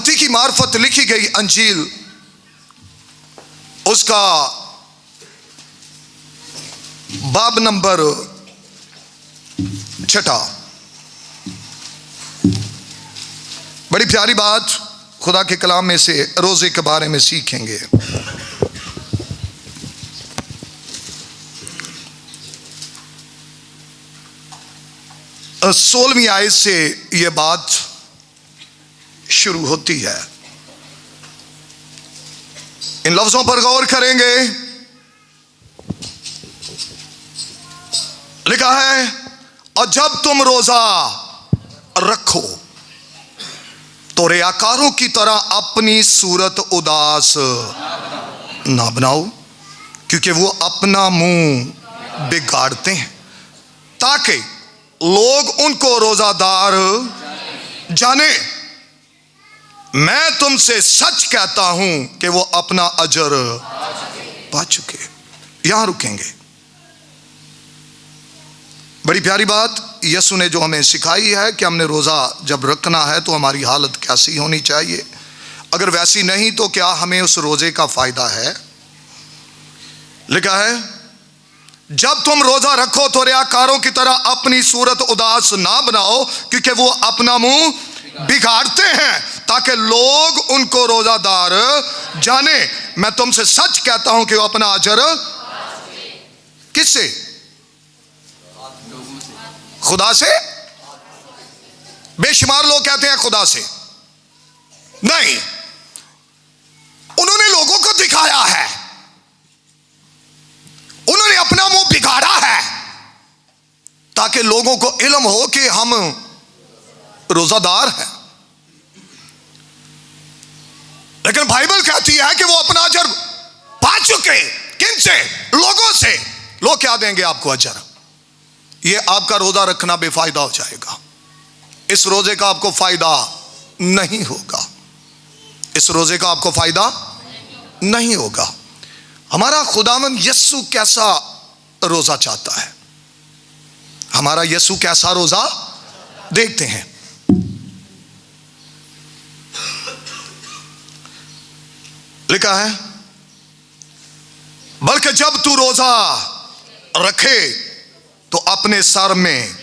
मत्ती की मार्फत लिखी गई अंजील उसका बाब नंबर 6। बड़ी प्यारी बात खुदा के कलाम में से रोजे के बारे में सीखेंगे। सोलहवीं आयत से यह बात शुरू होती है। इन लफ्जों पर गौर करेंगे। लिखा है, और जब तुम रोजा रखो तो रियाकारों की तरह अपनी सूरत उदास ना बनाओ, क्योंकि वो अपना मुंह बिगाड़ते हैं ताकि लोग उनको रोजादार जाने। मैं तुमसे सच कहता हूं कि वो अपना अजर पा चुके। यहां रुकेंगे। बड़ी प्यारी बात यसु ने जो हमें सिखाई है कि हमने रोजा जब रखना है तो हमारी हालत कैसी होनी चाहिए, अगर वैसी नहीं तो क्या हमें उस रोजे का फायदा है। लिखा है, जब तुम रोजा रखो तो रियाकारों की तरह अपनी सूरत उदास ना बनाओ, क्योंकि वो अपना मुंह बिगाड़ते हैं ताकि लोग उनको रोजादार जाने। मैं तुमसे सच कहता हूं कि वो अपना अजर किससे? खुदा से। बेशुमार लोग कहते हैं खुदा से नहीं, उन्होंने लोगों को दिखाया है, उन्होंने अपना मुंह बिगाड़ा है ताकि लोगों को इल्म हो कि हम रोजादार हैं। लेकिन बाइबल कहती है कि वो अपना अजर पा चुके। किन से? लोगों से। लोग क्या देंगे आपको अजर? ये आपका रोजा रखना बेफायदा हो जाएगा। इस रोजे का आपको फायदा नहीं होगा। इस रोजे का आपको फायदा नहीं होगा। हमारा खुदावंद यीशु कैसा रोजा चाहता है? हमारा यीशु कैसा रोजा? देखते हैं। लिखा है, बल्कि जब तू रोजा रखे तो अपने सर में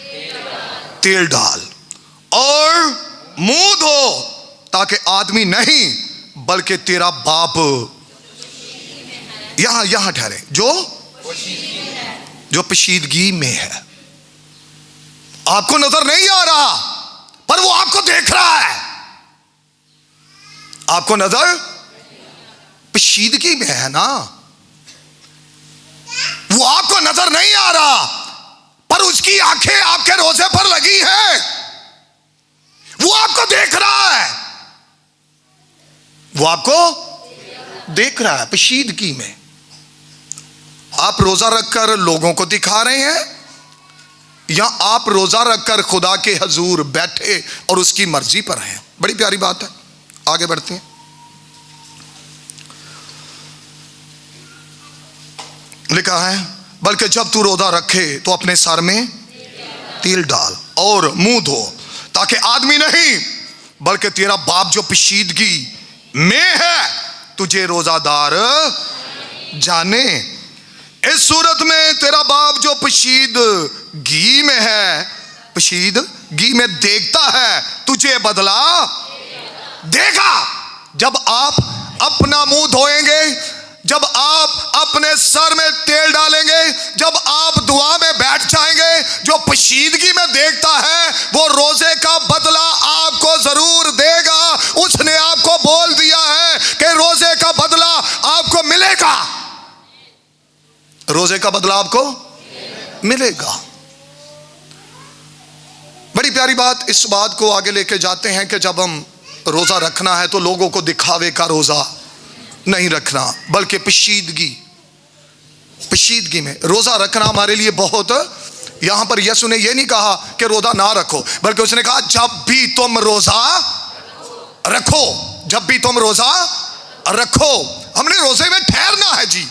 तेल डाल और मुंह धो, ताकि आदमी नहीं बल्कि तेरा बाप यहां ठहरे जो पोशीदगी में है। आपको नजर नहीं आ रहा पर वो आपको देख रहा है। आपको नजर पोशीदगी में है ना, वो आपको नजर नहीं आ रहा पर उसकी आंखें आपके रोजे पर लगी है। वो आपको देख रहा है, वो आपको देख रहा है पोशीदगी में। आप रोजा रखकर लोगों को दिखा रहे हैं या आप रोजा रखकर खुदा के हजूर बैठे और उसकी मर्जी पर हैं? बड़ी प्यारी बात है। आगे बढ़ते हैं। लिखा है, बल्कि जब तू रोजा रखे तो अपने सर में तेल डाल और मुंह धो, ताकि आदमी नहीं बल्कि तेरा बाप जो पोशीदगी में है तुझे रोजादार जाने। इस सूरत में तेरा बाप जो पोशीदगी में है, पोशीदगी में देखता है, तुझे बदला देगा। जब आप अपना मुंह धोएंगे, जब आप अपने सर में तेल डालेंगे, जब आप दुआ में बैठ जाएंगे, जो पोशीदगी में देखता है वो रोजे का बदला आपको जरूर देगा। उसने आपको बोल दिया है कि रोजे का बदला आपको मिलेगा। रोजे का बदला आपको मिलेगा। बड़ी प्यारी बात। इस बात को आगे लेके जाते हैं कि जब हम रोजा रखना है तो लोगों को दिखावे का रोजा नहीं रखना, बल्कि पोशीदगी में रोजा रखना हमारे लिए बहुत। यहां पर यीशु ने यह नहीं कहा कि रोजा ना रखो, बल्कि उसने कहा जब भी तुम रोजा रखो, जब भी तुम रोजा रखो। हमने रोजे में ठहरना है जी।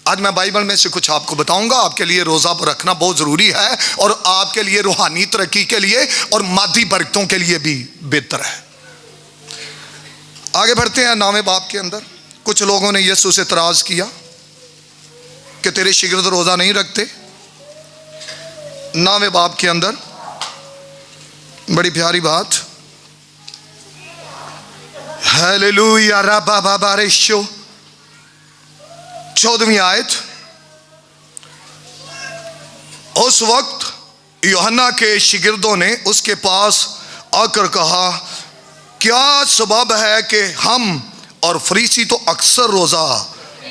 आज मैं बाइबल में से कुछ आपको बताऊंगा। आपके लिए रोजा रखना बहुत जरूरी है और आपके लिए रूहानी तरक्की के लिए और मादी बरकतों के लिए भी बेहतर है। आगे बढ़ते हैं 9वें बाब के अंदर। कुछ लोगों ने यीशु से इतराज किया कि तेरे शिगिर्द रोज़ा नहीं रखते। 9वें बाब के अंदर बड़ी प्यारी बात, हालेलुया रबा बाबा रेशो, 14वीं आयत। उस वक्त यूहन्ना के शिगिर्दों ने उसके पास आकर कहा, क्या सबब है कि हम और फरीसी तो अक्सर रोज़ा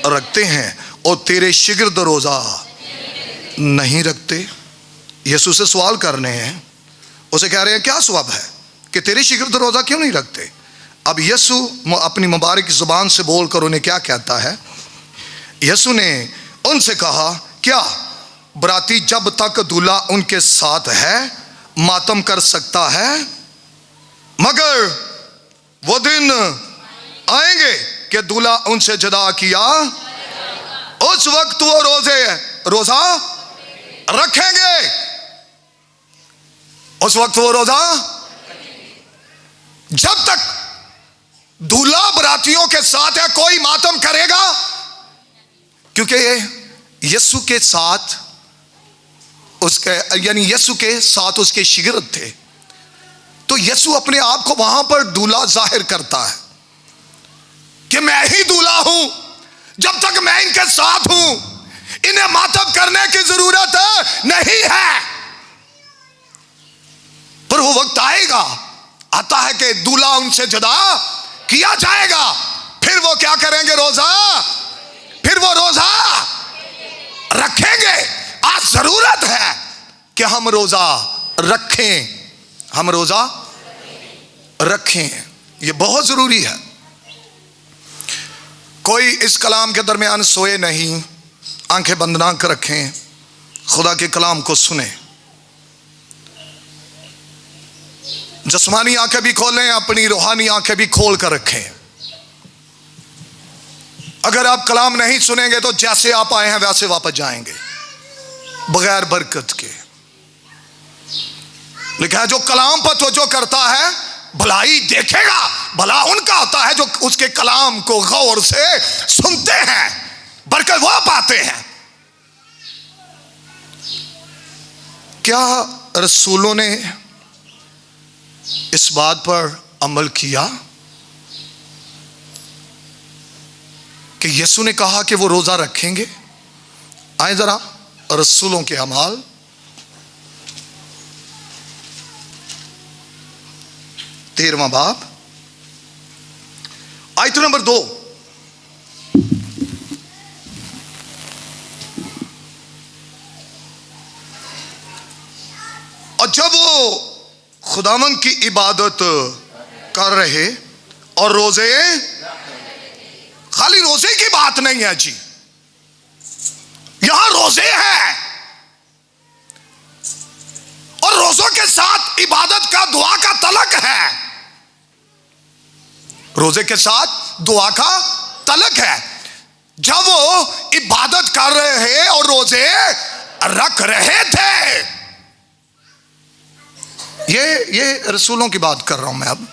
रखते हैं और तेरे शिगिर्द रोज़ा नहीं रखते। यीशु से सवाल करने हैं, उसे कह रहे हैं क्या सबब है कि तेरे शिगिर्द रोज़ा क्यों नहीं रखते। अब यीशु अपनी मुबारक ज़ुबान से बोलकर उन्हें क्या कहता है। यीशु ने उनसे कहा, क्या बराती जब तक दूल्हा उनके साथ है मातम कर सकता है, मगर वो दिन आएंगे कि दूल्हा उनसे जुदा किया, उस वक्त वो रोज़ा रखेंगे। उस वक्त वो रोज़ा, जब तक दूल्हा बरातियों के साथ है कोई मातम करेगा, क्योंकि यीशु के साथ उसके यानी यीशु के साथ उसके शिगिर्द थे। तो यीशु अपने आप को वहां पर दूल्हा जाहिर करता है कि मैं ही दूल्हा हूं, जब तक मैं इनके साथ हूं इन्हें मातम करने की जरूरत नहीं है। पर वो वक्त आएगा, आता है कि दूल्हा उनसे जुदा किया जाएगा, फिर वो क्या करेंगे, रोज़ा, फिर वो रोज़ा रखेंगे। आज जरूरत है कि हम रोज़ा रखें, हम रोज़ा रखें, ये बहुत ज़रूरी है। कोई इस कलाम के दरमियान सोए नहीं, आंखें बंद ना कर रखें, खुदा के कलाम को सुने। जिस्मानी आंखें भी खोलें, अपनी रूहानी आंखें भी खोल कर रखें। अगर आप कलाम नहीं सुनेंगे तो जैसे आप आए हैं वैसे वापस जाएंगे, बगैर बरकत के। लिखा है जो कलाम पर तवज्जो करता है भलाई देखेगा। भला उनका होता है जो उसके कलाम को गौर से सुनते हैं, बरकत वो पाते हैं। क्या रसूलों ने इस बात पर अमल किया कि यीशु ने कहा कि वो रोज़ा रखेंगे? आए जरा रसूलों के अमाल, तेरहवां बाब, आयत नंबर 2। और जब वो खुदावंद की इबादत कर रहे और रोजे, खाली रोजे की बात नहीं है जी, यहां रोजे हैं और रोजों के साथ इबादत का, दुआ का तलक है। रोजे के साथ दुआ का तलक है। जब वो इबादत कर रहे और रोजे रख रहे थे, ये रसूलों की बात कर रहा हूं मैं अब,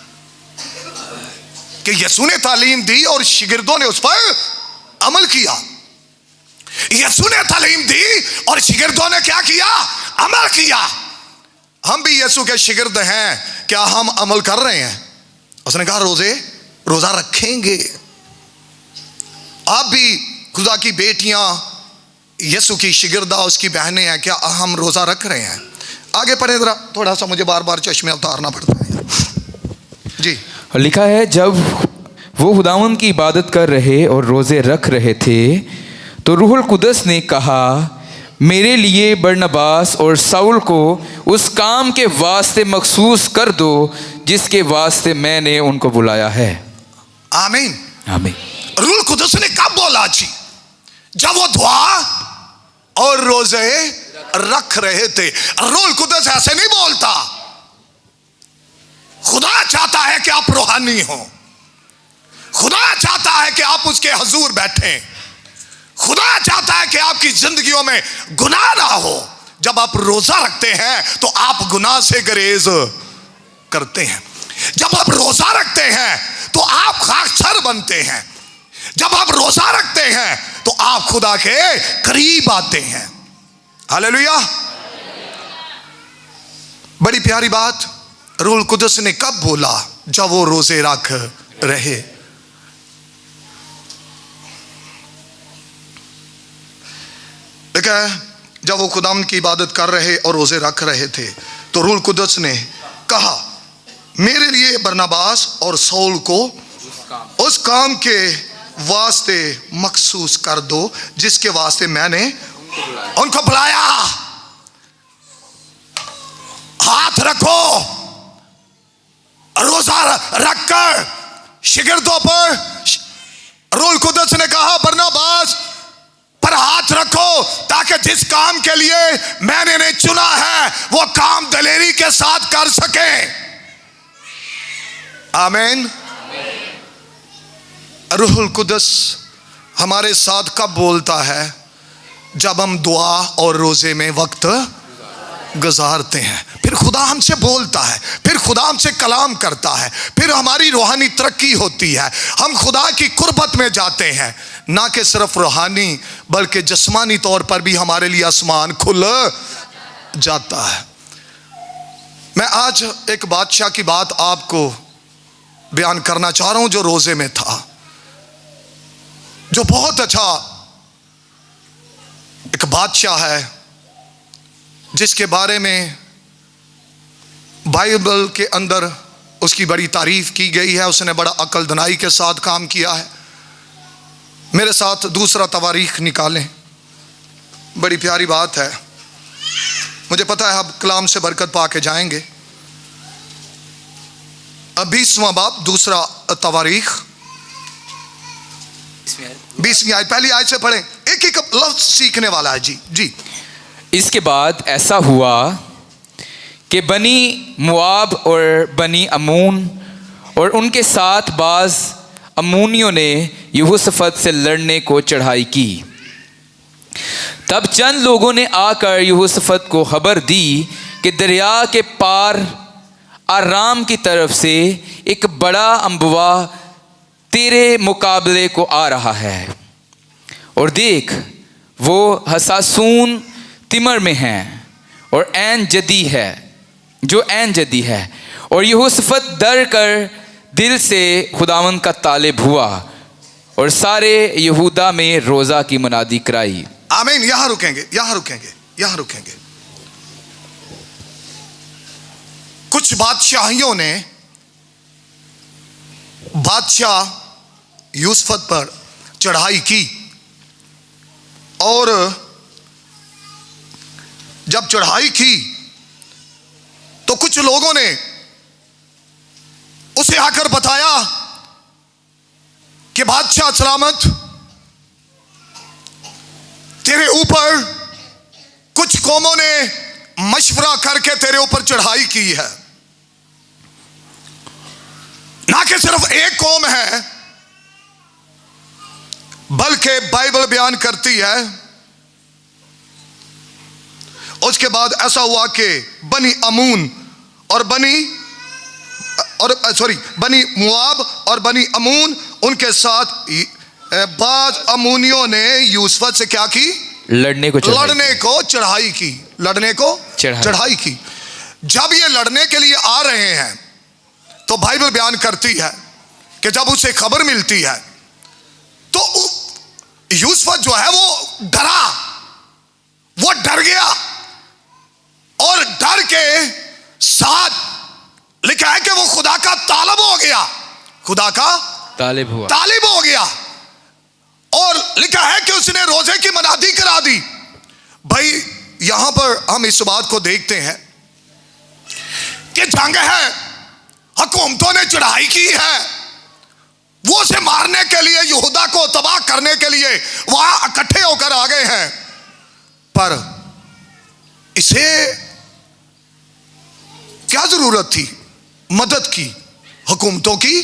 कि यीशु ने तालीम दी और शिगिर्दों ने उस पर अमल किया। यीशु ने तालीम दी और शिगिर्दों ने क्या किया, अमल किया। हम भी यीशु के शिगिर्द हैं, क्या हम अमल कर रहे हैं? उसने कहा रोजा रखेंगे। आप भी खुदा की बेटियां, यीशु की शिगिर्दा, उसकी बहनें हैं, क्या हम रोजा रख रहे हैं? आगे पढ़े जरा, थोड़ा सा मुझे बार बार चश्मे उतारना पड़ता है जी। लिखा है जब वो खुदावंद की इबादत कर रहे और रोज़े रख रहे थे तो रूहुल कुदस ने कहा, मेरे लिए बरनबास और साउल को उस काम के वास्ते मखसूस कर दो जिसके वास्ते मैंने उनको बुलाया है। आमीन आमीन। रूहुल कुदस ने कब बोला जी? जब वो दुआ और रोजे रख रहे थे। रूहुल कुदस ऐसे नहीं बोलता। खुदा चाहता है कि आप रूहानी हो, खुदा चाहता है कि आप उसके हजूर बैठें, खुदा चाहता है कि आपकी जिंदगियों में गुनाह ना हो। जब आप रोजा रखते हैं तो आप गुनाह से गुरेज करते हैं। जब आप रोजा रखते हैं तो तो आप खाकसर बनते हैं। जब आप रोजा रखते हैं तो आप खुदा के करीब आते हैं। हालेलुया। बड़ी प्यारी बात रूहुल कुदस ने कब बोला? जब वो रोजे रख रहे। देखा, जब वो खुदाम की इबादत कर रहे और रोजे रख रहे थे तो रूहुल कुदस ने कहा, मेरे लिए बरनबास और सौल को उस काम के वास्ते मखसूस कर दो जिसके वास्ते मैंने उनको बुलाया। हाथ रखो, रोजा रखकर शिगिर्दों पर रूहुल कुदस ने कहा बरनबास पर हाथ रखो ताकि जिस काम के लिए मैंने इन्हें चुना है वो काम दलेरी के साथ कर सके। आमीन। रूहुल कुदस हमारे साथ कब बोलता है? जब हम दुआ और रोजे में वक्त गुजारते हैं। फिर खुदा हमसे बोलता है, फिर खुदा हमसे कलाम करता है, फिर हमारी रूहानी तरक्की होती है, हम खुदा की कुर्बत में जाते हैं। ना कि सिर्फ रूहानी बल्कि जिस्मानी तौर पर भी हमारे लिए आसमान खुल जाता है। मैं आज एक बादशाह की बात आपको बयान करना चाह रहा हूं जो रोजे में था, जो बहुत अच्छा एक बादशाह है जिसके बारे में बाइबल के अंदर उसकी बड़ी तारीफ की गई है। उसने बड़ा अक्लदनाई के साथ काम किया है। मेरे साथ दूसरा तवारीख निकालें, बड़ी प्यारी बात है। मुझे पता है आप कलाम से बरकत पा के जाएंगे। 20वां बाब दूसरा तवारीख 20वीं आयत, पहली आयत से पढ़ें, एक एक लफ्ज सीखने वाला है। जी जी। इसके बाद ऐसा हुआ कि बनी मुआब और बनी अमून और उनके साथ बाज अमूनियों ने यहोशफत से लड़ने को चढ़ाई की। तब चंद लोगों ने आकर यहोशफत को खबर दी कि दरिया के पार आराम की तरफ से एक बड़ा अम्बवा तेरे मुकाबले को आ रहा है, और देख वो हसासून तिमर में है और ऐन जदी है, जो ऐन जदी है। और यहोशफत डर कर दिल से खुदावंद का तालिब हुआ और सारे यहूदा में रोजा की मुनादी कराई। आमीन। यहां रुकेंगे, यहां रुकेंगे, यहां रुकेंगे। कुछ बादशाहियों ने बादशाह यूसुफ पर चढ़ाई की, और जब चढ़ाई की तो कुछ लोगों ने उसे आकर बताया कि बादशाह सलामत, तेरे ऊपर कुछ कौमों ने मशवरा करके तेरे ऊपर चढ़ाई की है। ना कि सिर्फ एक कौम है बल्कि बाइबल बयान करती है। उसके बाद ऐसा हुआ कि बनी अमून और बनी मुआब और बनी अमून उनके साथ बाज अमूनियों ने यूसुफ से क्या की? लड़ने को चढ़ाई की। लड़ने को चढ़ाई की। जब ये लड़ने के लिए आ रहे हैं तो बाइबल बयान करती है कि जब उसे खबर मिलती है तो यूसुफ जो है वो डरा, वो डर गया, और डर के साथ लिखा है कि वो खुदा का तालिब हो गया, खुदा का तालिब हो गया। और लिखा है कि उसने रोजे की मनादी करा दी। भाई यहां पर हम इस बात को देखते हैं कि जंग है, हुकूमतों ने चढ़ाई की है, वो उसे मारने के लिए, यहूदा को तबाह करने के लिए वहां इकट्ठे होकर आ गए हैं। पर इसे क्या जरूरत थी? मदद की, हुकूमतों की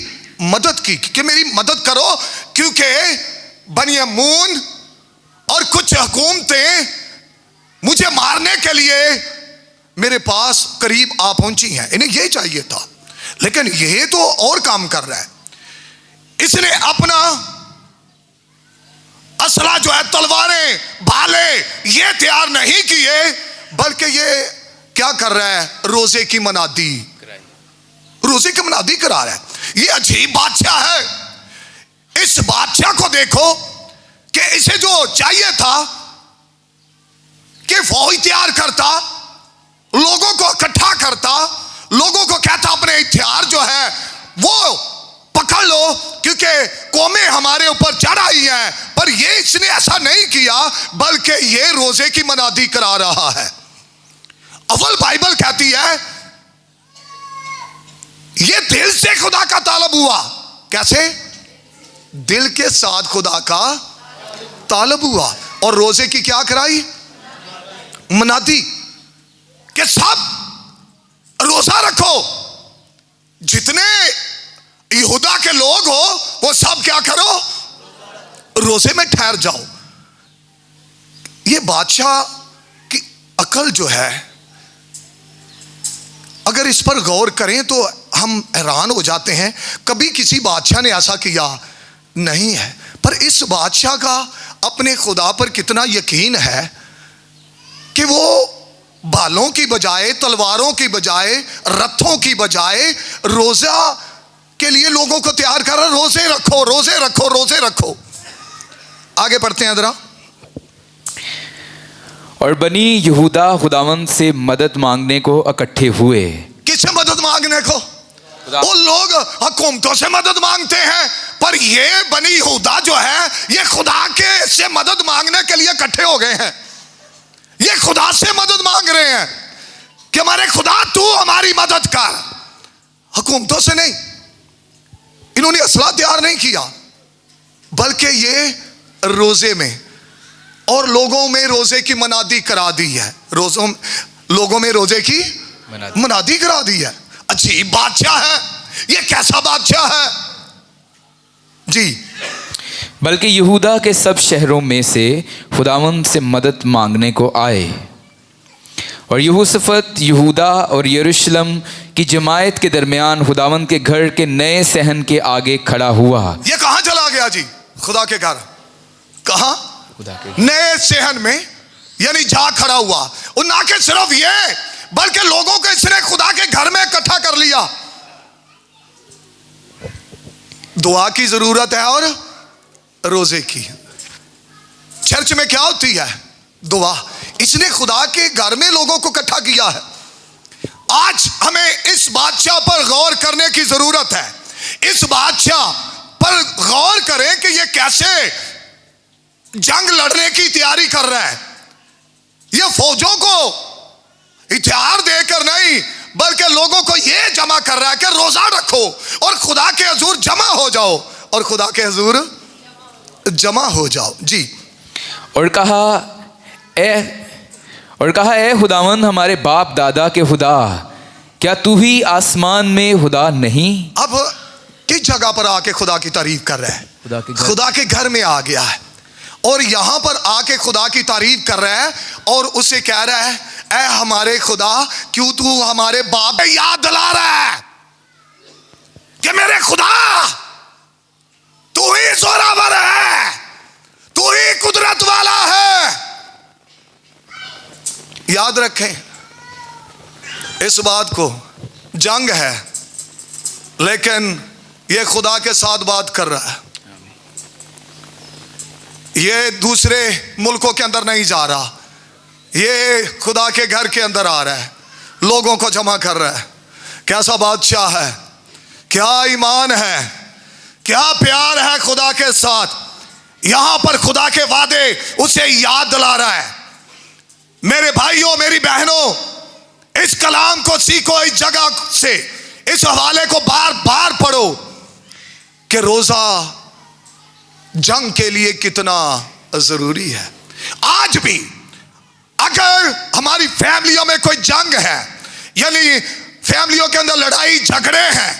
मदद की कि मेरी मदद करो, क्योंकि बनी अमून और कुछ हुकूमतें मुझे मारने के लिए मेरे पास करीब आ पहुंची हैं। इन्हें यह चाहिए था, लेकिन यह तो और काम कर रहा है। इसने अपना असला जो है, तलवारें, भाले, ये तैयार नहीं किए, बल्कि ये क्या कर रहा है? रोजे की मनादी, रोजे की मनादी करा रहा है। ये अजीब बादशाह है। इस बादशाह को देखो कि इसे जो चाहिए था कि फौज तैयार करता, लोगों को इकट्ठा करता, लोगों को कहता अपने हथियार जो है वो पकड़ लो क्योंकि कौमें हमारे ऊपर चढ़ आई हैं, पर ये इसने ऐसा नहीं किया, बल्कि ये रोजे की मनादी करा रहा है। अव्वल बाइबल कहती है ये दिल से खुदा का तालब हुआ। कैसे? दिल के साथ खुदा का तालब हुआ। और रोजे की क्या कराई? मनादी कि सब रोजा रखो, जितने यहूदा के लोग हो वो सब क्या करो? रोजे में ठहर जाओ। ये बादशाह की अकल जो है, अगर इस पर गौर करें तो हम हैरान हो जाते हैं। कभी किसी बादशाह ने ऐसा किया नहीं है, पर इस बादशाह का अपने खुदा पर कितना यकीन है कि वो बालों की बजाय, तलवारों की बजाय, रथों की बजाय रोजा के लिए लोगों को तैयार कर रहा। रोजे रखो, रोजे रखो, रोजे रखो। आगे पढ़ते हैं जरा। और बनी यहूदा खुदावंद से मदद मांगने को इकट्ठे हुए। किससे मदद मांगने को? वो लोग हुकूमतों से मदद मांगते हैं, पर ये बनी यहूदा जो है ये खुदा के से मदद मांगने के लिए इकट्ठे हो गए हैं। ये खुदा से मदद मांग रहे हैं कि हमारे खुदा तू हमारी मदद कर, हुकूमतों से नहीं। इन्होंने असला तैयार नहीं किया, बल्कि ये रोजे में और लोगों में रोजे की मनादी करा दी है। लोगों में रोजे की मनादी करा दी है। अजीब बादशाह है ये। कैसा बादशाह है जी? बल्कि यहूदा के सब शहरों में से खुदावंद से मदद मांगने को आए। और यहोशफत यहूदा और यरूशलेम की जमायत के दरमियान खुदावंद के घर के नए सहन के आगे खड़ा हुआ। ये कहाँ चला गया जी? खुदा के घर। कहाँ? नए सहन में, यानी जा खड़ा हुआ। और ना कि सिर्फ ये, बल्कि लोगों को इसने खुदा के घर में इकट्ठा कर लिया। दुआ की जरूरत है और रोजे की। चर्च में क्या होती है? दुआ। इसने खुदा के घर में लोगों को इकट्ठा किया है। आज हमें इस बादशाह पर गौर करने की जरूरत है। इस बादशाह पर गौर करें कि यह कैसे जंग लड़ने की तैयारी कर रहा है। यह फौजों को हथियार देकर नहीं, बल्कि लोगों को यह जमा कर रहा है कि रोजा रखो और खुदा के हुजूर जमा हो जाओ, और खुदा के हुजूर जमा हो जाओ जी। और कहा ए खुदावंद हमारे बाप दादा के खुदा, क्या तू ही आसमान में खुदा नहीं? अब किस जगह पर आके खुदा की तारीफ कर रहा है? खुदा के घर में आ गया है और यहां पर आके खुदा की तारीफ कर रहा है और उसे कह रहा है ए हमारे खुदा, क्यों तू हमारे बाप याद दिला रहा है कि मेरे खुदा तू ही जोरावर है, तू ही कुदरत वाला है। याद रखें इस बात को। जंग है लेकिन ये खुदा के साथ बात कर रहा है। ये दूसरे मुल्कों के अंदर नहीं जा रहा, ये खुदा के घर के अंदर आ रहा है, लोगों को जमा कर रहा है। कैसा बादशाह है, क्या ईमान है, क्या प्यार है खुदा के साथ। यहां पर खुदा के वादे उसे याद दिला रहा है। मेरे भाइयों, मेरी बहनों, इस कलाम को सीखो, इस जगह से इस हवाले को बार बार पढ़ो कि रोजा जंग के लिए कितना जरूरी है। आज भी अगर हमारी फैमिलियों में कोई जंग है, यानी फैमिलियों के अंदर लड़ाई झगड़े हैं,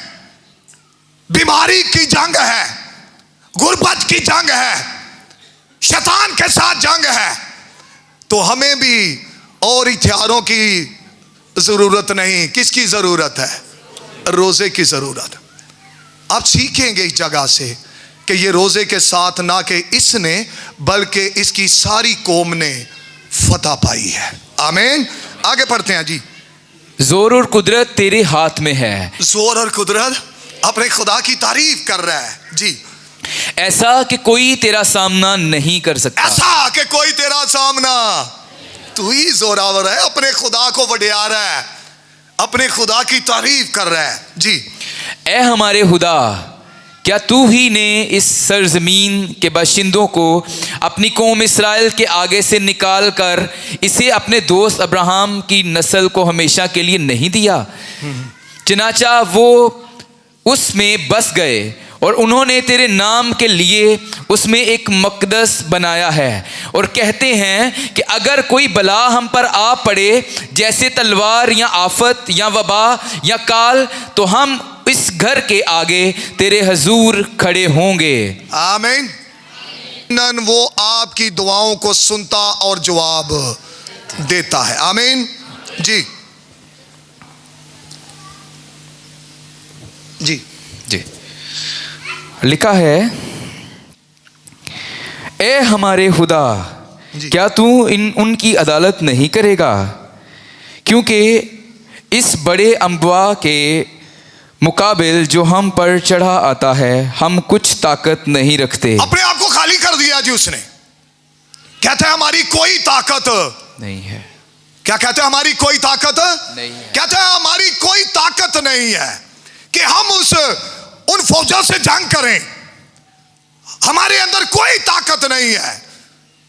बीमारी की जंग है, गुर्बत की जंग है, शैतान के साथ जंग है, तो हमें भी और हथियारों की जरूरत नहीं। किसकी जरूरत है? रोजे की जरूरत। आप सीखेंगे इस जगह से कि ये रोजे के साथ ना कि इसने बल्कि इसकी सारी कौम ने फतह पाई है। आमीन। आगे पढ़ते हैं जी। जोर और कुदरत तेरे हाथ में है। जोर और कुदरत अपने खुदा की तारीफ कर रहा है जी। ऐसा कि कोई तेरा सामना नहीं कर सकता। ऐसा कि कोई तेरा सामना, तू ही जोरावर है, अपने खुदा को वडिया रहा है, अपने खुदा की तारीफ कर रहा है जी। ए हमारे खुदा, क्या तू ही ने इस सरजमीन के बाशिंदों को अपनी कौम इसराइल के आगे से निकाल कर इसे अपने दोस्त अब्राहम की नस्ल को हमेशा के लिए नहीं दिया? चनाचा वो उसमें बस गए और उन्होंने तेरे नाम के लिए उसमें एक मकदस बनाया है, और कहते हैं कि अगर कोई बला हम पर आ पड़े, जैसे तलवार या आफत या वबा या काल, तो हम इस घर के आगे तेरे हजूर खड़े होंगे। आमीन। नन वो आपकी दुआओं को सुनता और जवाब देता है। आमीन जी। जी जी लिखा है, ए हमारे खुदा, क्या तू उनकी अदालत नहीं करेगा? क्योंकि इस बड़े अम्बवा के मुकाबिल जो हम पर चढ़ा आता है हम कुछ ताकत नहीं रखते। अपने आप को खाली कर दिया जी उसने। कहते हैं हमारी कोई ताकत नहीं है। क्या कहते हैं? हमारी कोई ताकत नहीं है। कहते हैं हमारी कोई ताकत नहीं है कि हम उन फौजों से जंग करें। हमारे अंदर कोई ताकत नहीं है,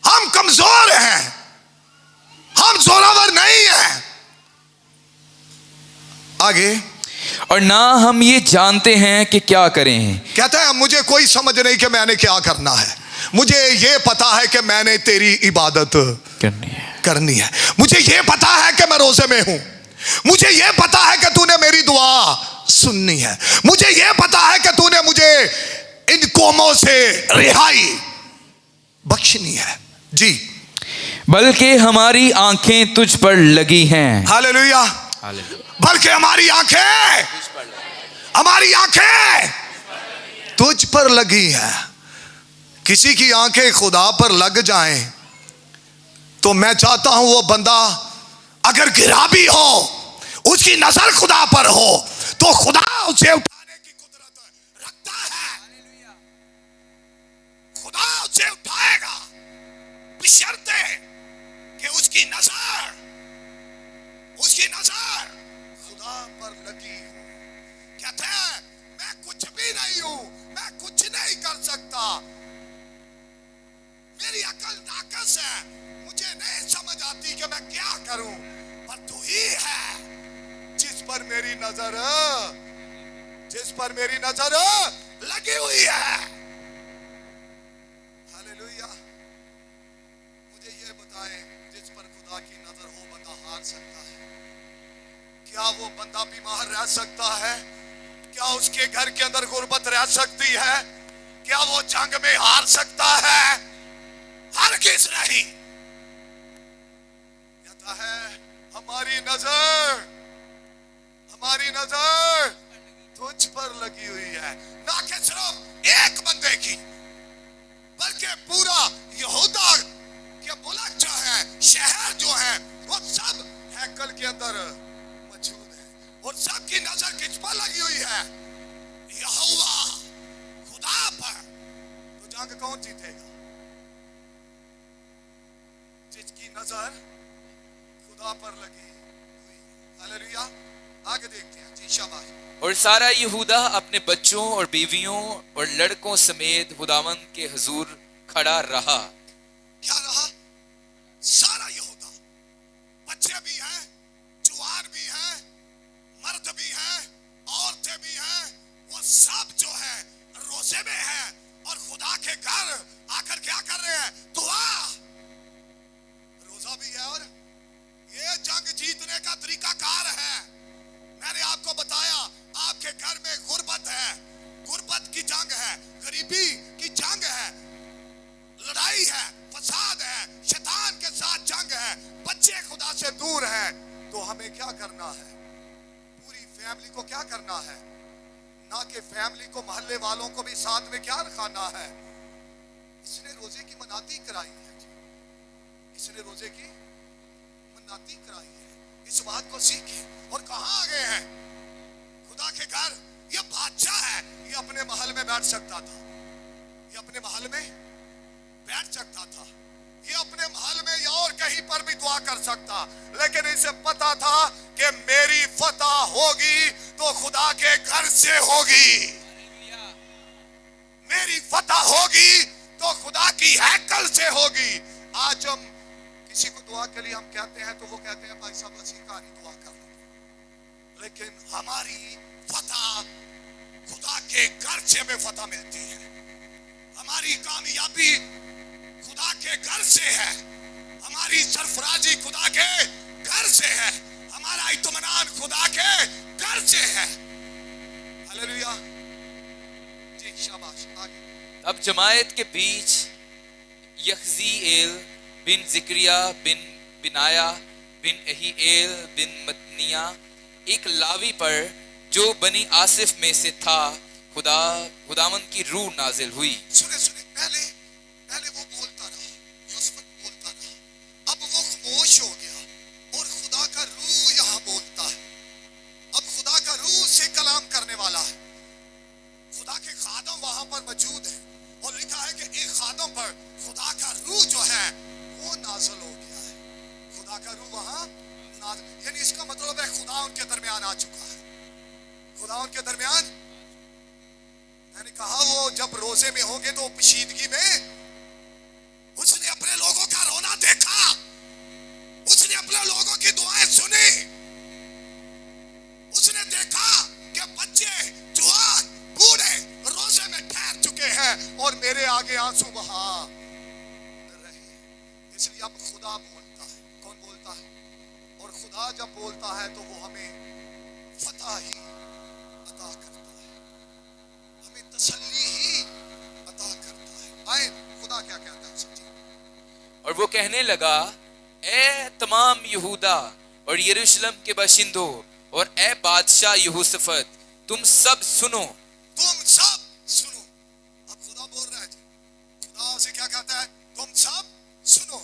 हम कमजोर हैं, हम जोरावर नहीं हैं। आगे, और ना हम ये जानते हैं कि क्या करें। कहता है मुझे कोई समझ नहीं कि मैंने क्या करना है, मुझे ये पता है कि मैंने तेरी इबादत करनी है। मुझे ये पता है कि मैं रोजे में हूं, मुझे ये पता है कि तूने मेरी दुआ सुननी है, मुझे ये पता है कि तूने मुझे इन कौमों से रिहाई बख्शनी है जी। बल्कि हमारी आंखें तुझ पर लगी हैं। हालेलुया। बल्कि हमारी आंखें तुझ पर लगी हैं। किसी की आंखें खुदा पर लग जाएं तो मैं चाहता हूं वो बंदा अगर गिरा भी हो, उसकी नजर खुदा पर हो, तो खुदा उसे उठाने की कुदरत रखता है। खुदा उसे उठाएगा बशर्ते कि उसकी नजर खुदा पर लगी हो। कहते हैं मैं कुछ भी नहीं हूं, मैं कुछ नहीं कर सकता, मेरी अकल नाकस है, मुझे नहीं समझ आती कि मैं क्या करूं, पर तू ही है जिस पर मेरी नजर लगी हुई है। हालेलुया। मुझे ये बताएं, जिस पर खुदा की नजर हो बंदा हार सकता है? क्या वो बंदा बीमार रह सकता है? क्या उसके घर के अंदर गुर्बत रह सकती है? क्या वो जंग में हार सकता है? हरगिज़ नहीं। कहता है हमारी नजर तुझ पर लगी हुई है। ना कि सिर्फ एक बंदे की, बल्कि पूरा यहूदा के मुल्क जो है, शहर जो है, वो सब हैकल के अंदर मौजूद है और सबकी नजर किस पर लगी हुई है? यहोवा खुदा पर। तो जंग कौन जीतेगा? जिसकी नजर खुदा पर लगी हुई। हालेलुया। आगे देखते हैं जी। शाबाश। और सारा यहूदा अपने बच्चों और बीवियों और लड़कों समेत खुदावंद के हुजूर खड़ा रहा। क्या रहा? सारा यहूदा, बच्चे भी हैं, जवान भी हैं, मर्द भी हैं, औरतें भी हैं, वो सब जो है रोजे में हैं और खुदा के घर आकर क्या कर रहे हैं? दुआ। रोजा भी है और ये जंग जीतने का तरीका कार है। मैंने आपको बताया आपके घर में गुर्बत है, गुर्बत की जंग है, गरीबी की जंग है, लड़ाई है, फसाद है, शैतान के साथ जंग है, बच्चे खुदा से दूर हैं। तो हमें क्या करना है? पूरी फैमिली को क्या करना है? ना कि फैमिली को, मोहल्ले वालों को भी साथ में क्या खाना है। इसने रोजे की मनाती कराई है, इसने रोजे की मनाती कराई है। इस बात को सीखे। और कहां आ गए हैं? खुदा के घर। ये बादशाह है, ये अपने महल में बैठ सकता था, ये अपने महल में बैठ सकता था, ये अपने महल में या और कहीं पर भी दुआ कर सकता, लेकिन इसे पता था कि मेरी फतह होगी तो खुदा के घर से होगी, मेरी फतह होगी तो खुदा की हैकल से होगी। आज हम किसी को दुआ के लिए हम कहते हैं तो वो कहते हैं भाई साहब असीकारी दुआ कर लो, लेकिन हमारी फतह खुदा के घर से हमें फतह मिलती है, हमारी कामयाबी खुदा के घर से है, हमारी सरफराजी खुदा के घर से है, हमारा इत्मीनान खुदा के घर से है। हालेलुया जी, शाबाश। आगे। अब जमायत के बीच यहज़ीएल बिन ज़िक्रिया बिन बिनाया बिन अहीएल बिन मतनिया एक लावी पर जो बनी आसिफ में से था खुदावंद की रूह नाजिल हुई। सुने सुने, पहले वो बोलता रहा, यूसुफ बोलता रहा, अब वो खामोश हो गया और खुदा का रूह यहाँ बोलता है। अब खुदा का रूह से कलाम करने वाला है। खुदा के खादम वहां पर मौजूद है और लिखा है कि एक खादम पर खुदा का रूह जो है वो नाज़िल हो गया है। खुदा का रूह वहां नाज़िल, यानी इसका मतलब है खुदा उनके दरमियान आ चुका है, खुदा उनके दरमियान। मैंने कहा वो जब रोजे में होंगे तो पोशीदगी में उसने अपने लोगों का रोना देखा, उसने अपने लोगों की दुआएं सुनी, उसने देखा कि बच्चे जवान बूढ़े रोजे में ठहर चुके हैं और मेरे आगे आंसू बहा रहे। इसलिए अब खुदा बोलता है। कौन बोलता है? और खुदा जब बोलता है तो वो हमें फतह ही अता करता है, हमें तसल्ली ही अता करता है। आए खुदा क्या कहता है, समझिए। और वो कहने लगा, ए तमाम यहूदा और यरूशलेम के बाशिंदों और ए बादशाह यहोशफत, तुम सब सुनो, तुम सब सुनो। अब खुदा बोल रहा है जी, खुदा से क्या कहता है? तुम सब सुनो।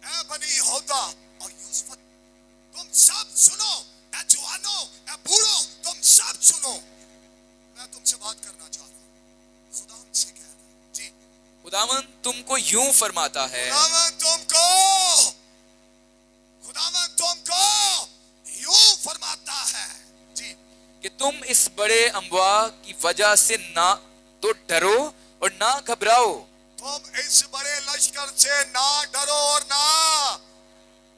ए बनी यहूदा और यूसुफ, तुम सब सुनो। ए जवानों, ए बूढ़ों, तुम सब सुनो। मैं तुमसे बात करना चाह रहा हूँ। खुदा उनसे कह रहा है जी, खुदावंद तुमको यूं फरमाता है, खुदावंद तुमको यूं फरमाता है जी, कि तुम इस बड़े अमवा की वजह से ना तो डरो और ना घबराओ। तुम इस बड़े लश्कर से ना डरो और ना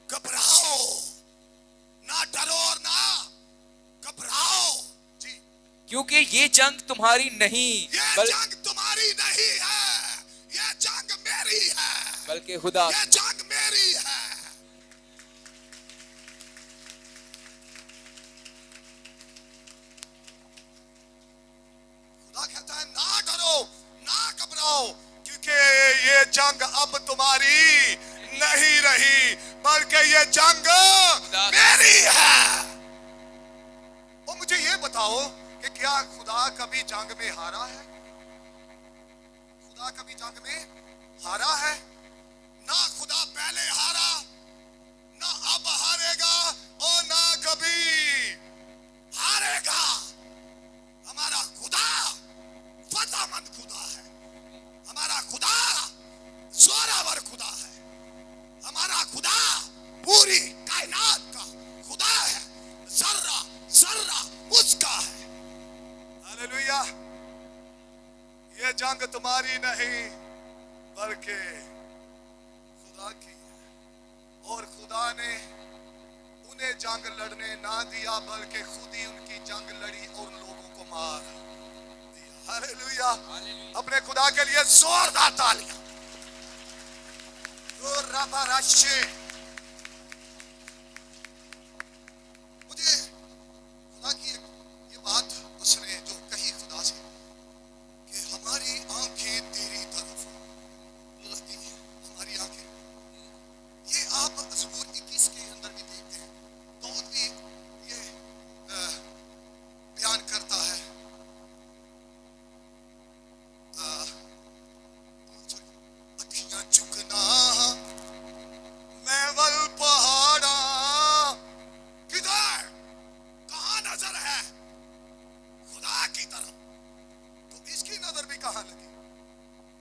घबराओ, ना डरो और ना घबराओ जी, क्योंकि ये जंग तुम्हारी नहीं, ये जंग तुम्हारी नहीं है, ये जंग मेरी है, बल्कि खुदा ये जंग मेरी है। खुदा कहता है ना डरो ना घबराओ, क्योंकि ये जंग अब तुम्हारी नहीं रही, बल्कि ये जंग मेरी है। और मुझे ये बताओ कि क्या खुदा कभी जंग में हारा है? खुदा कभी जंग में हारा है? ना खुदा पहले हारा, ना अब हारेगा और ना कभी हारेगा। हमारा खुदा फतहमंद खुदा है, हमारा खुदा जोरावर खुदा है, हमारा खुदा पूरी कायनात का खुदा है, जर्रा जर्रा उसका है। हालेलुया। ये जंग तुम्हारी नहीं बल्कि खुदा की है, और खुदा ने उन्हें जंग लड़ने ना दिया बल्कि खुद ही उनकी जंग लड़ी और लोगों को मार दिया। हालेलुया। अपने खुदा के लिए जोरदार तालियां। मुझे खुदा की ये बात उसने जो कही खुदा से कि हमारी आंखें तेरी तरफ लगी हैं, हमारी आंखें, ये आप ज़बूर 21 के अंदर भी देखते हैं, दाऊद भी ये बयान करता है तरफ, तो इसकी नजर भी कहां लगी?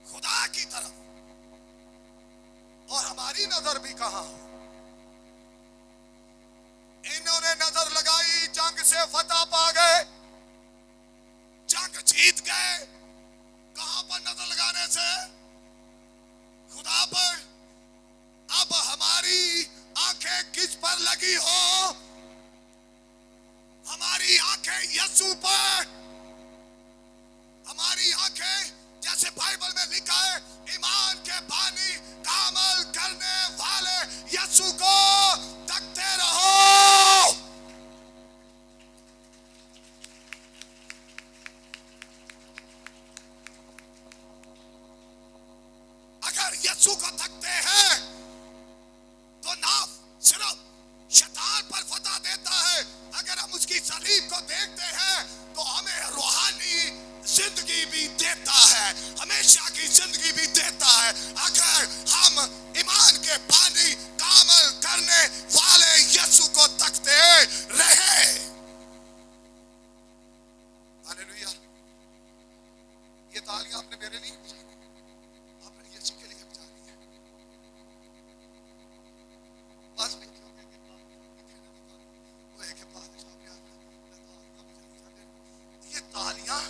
खुदा की तरफ। और हमारी नजर भी कहां हो? इन्होंने नजर लगाई, जंग से फतह पा गए, जंग जीत गए। कहां पर नजर लगाने से? खुदा पर। अब हमारी आंखें किस पर लगी हो? हमारी आंखें यीशु पर। हमारी आंखें, जैसे बाइबल में लिखा है, ईमान के बानी का अमल करने वाले यीशु को तकते रहो। अगर यीशु को तकते हैं तो ना सिर्फ शैतान पर फतह देता है, अगर हम उसकी सलीब को देखते हैं तो हमें रूहानी जिंदगी भी देता है, हमेशा की जिंदगी भी देता है। अगर हम ईमान के पानी का अमल करने वाले यीशु को तकते रहे। हालेलुया। ये तालियां आपने मेरे लिए बजानी, आपने यीशु के लिए बजानी है। बस ये तालियां,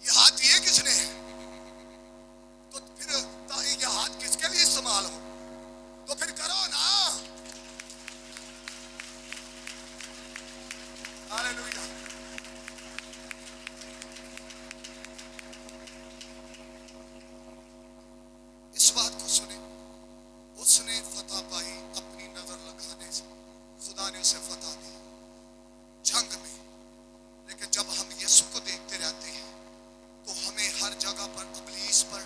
ये हाथ दिए किसने? तो फिर ये हाथ किसके लिए इस्तेमाल हो? तो फिर करो ना। हालेलुया। इस बात को सुने, उसने फतह पाई अपनी नजर लगाने से। खुदा ने उसे फतह दी जंग में। लेकिन जब हम यीशु को देखते रहते हैं तो हमें हर जगह पर इब्लीस पर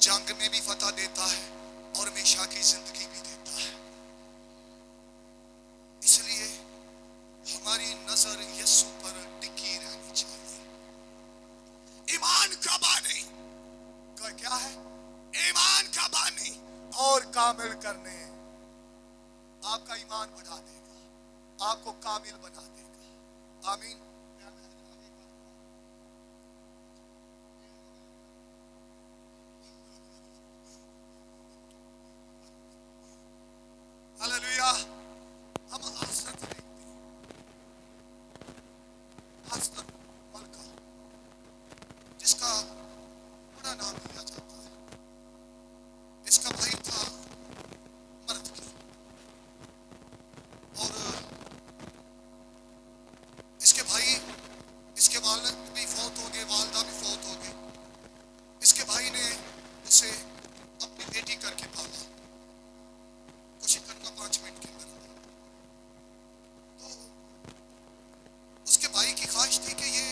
जंग में भी फतह देता है और हमेशा की जिंदगी भी देता है। इसलिए हमारी नजर यीशु पर टिकी रहनी चाहिए। ईमान का बानी क्या है? ईमान का बानी और कामिल करने। आपका ईमान बढ़ा देगा, आपको कामिल बना देगा। आमीन। हालेलुया। हम आसरत देखते हैं, आसरत मलका, जिसका बड़ा नाम लिया जाता है। इसका भाई था मर्द की, और इसके भाई, इसके वालिद भी फौत हो गए, वालदा भी फौत हो गई। इसके भाई ने उसे अपनी बेटी करके पाला, कुछ करना 5 मिनट के अंदर। तो उसके भाई की ख्वाहिश थी कि ये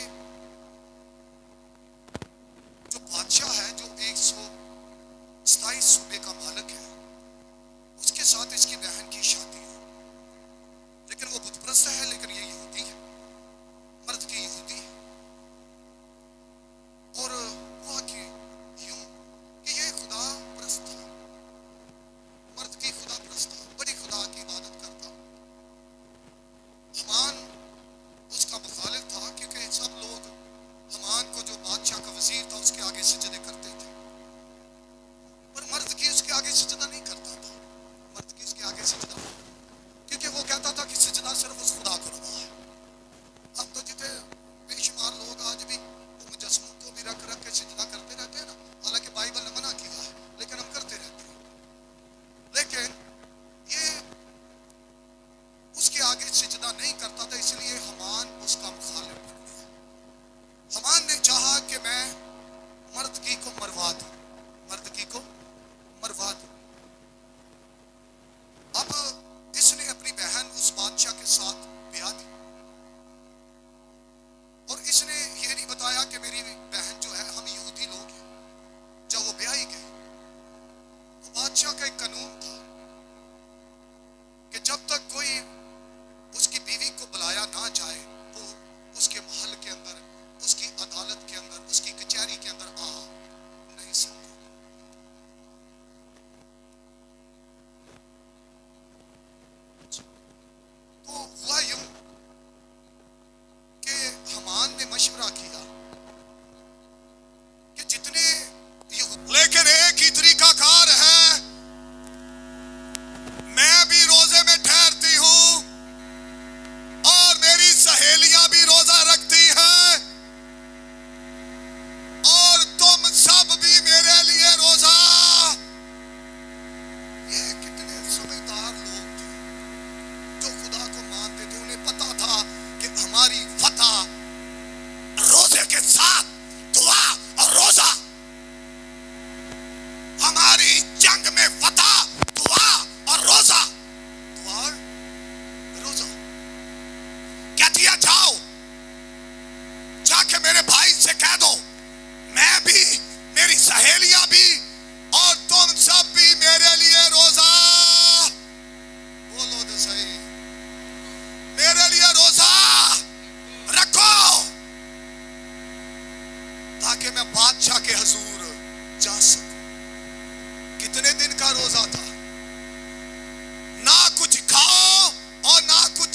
जो बादशाह है, जो 127 सूबे का मालिक है, उसके साथ इसकी बहन की शादी हो। लेकिन वो बुतप्रस्त है, लेकिन ये यहूदी है, मर्द की यहूदी है। और हुआ कि यूं कि ये खुदा प्रस्त था, मर्द की खुदा प्रस्त था, बड़ी खुदा की इबादत करता। हमान उसका मुखालिफ था, क्योंकि सब लोग हमान को, जो बादशाह का वजीर था, उसके आगे सजदे करते थे। पर मर्द की उसके आगे सजदा नहीं करता था। मर्द की उसके आगे सजदा, क्योंकि वो कहता था कि सजदा सिर्फ उस खुदा को रवा है। अब तो जितने बेशुमार लोग आज भी मुजस्समों को भी रख रख के सजदा करते रहते हैं ना, हालांकि बाइबल ने मना किया है, लेकिन हम करते रहते हैं। लेकिन ये उसके आगे सजदा नहीं करता था, इसलिए हमान उसका मुखालिफ बन गया। हमान ने चाहा कि मैं मर्द की को मरवा दूं, मर्द की को मरवा दूं। अब इसने अपनी बहन उस बादशाह के साथ जंग में फतह, दुआ और रोजा। दुआ और रोजा। क्या दिया? जाओ जाके मेरे भाई से कह दो, मैं भी, मेरी सहेलियां भी और तुम सब भी मेरे लिए रोजा, बोलो तो सही, मेरे लिए रोजा रखो, ताकि मैं बादशाह के हुजूर जा सकूं। कितने दिन का रोजा था? ना कुछ खाओ और ना कुछ।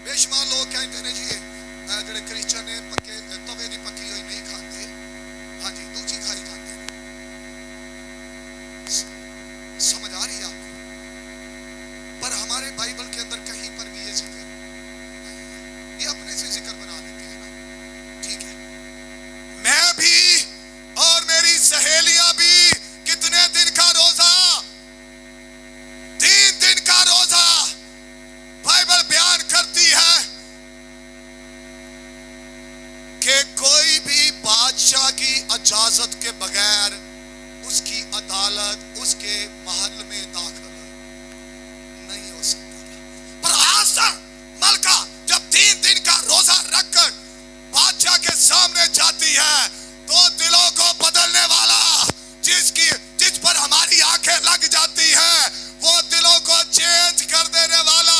बेशुमार लोग कहते हैं जी ਜਿਹੜੇ क्रिश्चियन ने पक्के तवे की पक्की हुई नहीं खाते, हाँ जी दूजी खाई खाते। समझ आ रही है आपको? पर हमारे बाइबल के अंदर कहीं पर भी ये जिक्र, ये अपने से जिक्र बना लेते हैं ना, ठीक है। मैं भी और मेरी सहेलियां भी कितने दिन का रोजा? 3 दिन का रोजा। बाइबल बयान करती है कि कोई भी बादशाह की इजाजत के बगैर उसकी अदालत उसके महल में दाखिल नहीं हो सकता। पर आस्तर मलका जब 3 दिन का रोजा रखकर बादशाह के सामने जाती है, तो दिलों को बदलने वाला, जिस पर हमारी आंखें लग जाती हैं, वो दिलों को चेंज कर देने वाला,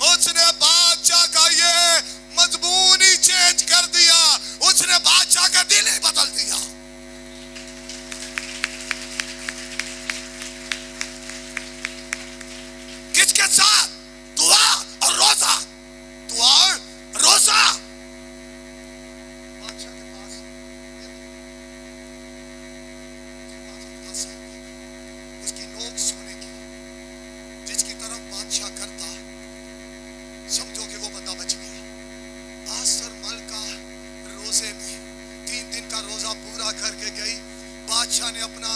उसने बादशाह का ये मजमून ही चेंज कर दिया, उसने बादशाह का दिल ही बदल दिया। किसके साथ? दुआ और रोजा। दुआ और रोजा। बादशाह के पास उसकी नोक सोने की, जिसकी तरफ बादशाह करता, समझो कि वो बंदा बच गया। आस्तर मलका रोजे में 3 दिन का रोजा पूरा करके गई। बादशाह ने अपना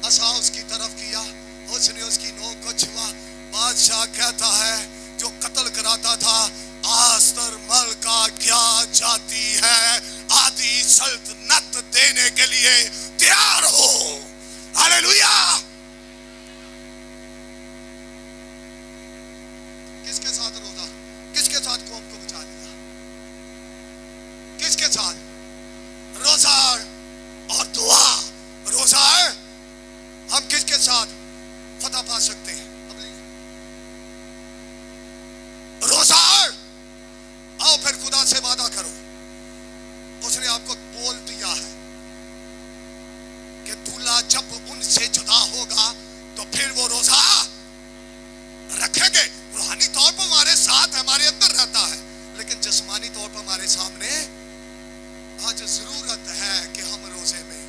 असा उसकी तरफ किया, उसने उसकी नोक को छुआ। बादशाह कहता है जो कत्ल कराता था, आस्तर मलका क्या चाहती है? आधी सल्तनत देने के लिए तैयार हो। हालेलुया। किसके साथ रोजा? किसके साथ कौम को बचा लिया? किसके साथ? रोजा और दुआ। रोजा हम किसके साथ फतह पा सकते हैं? रोजा। आओ फिर खुदा से वादा करो। उसने आपको बोल दिया है कि दूल्हा जब उनसे जुदा होगा तो फिर वो रोजा रखेंगे। रूहानी तौर पर हमारे साथ हमारे अंदर रहता है, लेकिन जिस्मानी तौर पर हमारे सामने आज जरूरत है कि हम रोजे में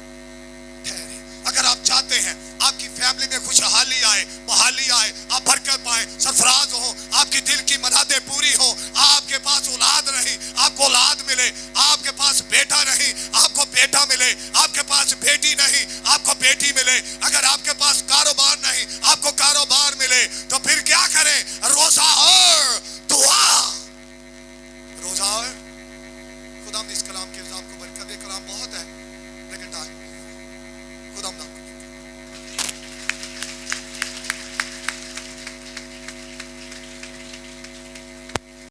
ठहरे। अगर आप चाहते हैं आपकी फैमिली में खुशहाली आए, बहाली आए, आप बरकत पाए, सरफराज हो, आपकी दिल की मरादें पूरी हो, आपके पास औलाद नहीं, आपको औलाद मिले, आपके पास बेटा नहीं, आपको बेटा मिले, आपके पास बेटी नहीं, आपको बेटी मिले, अगर आपके पास कारोबार नहीं, आपको कारोबार मिले, तो फिर क्या करें?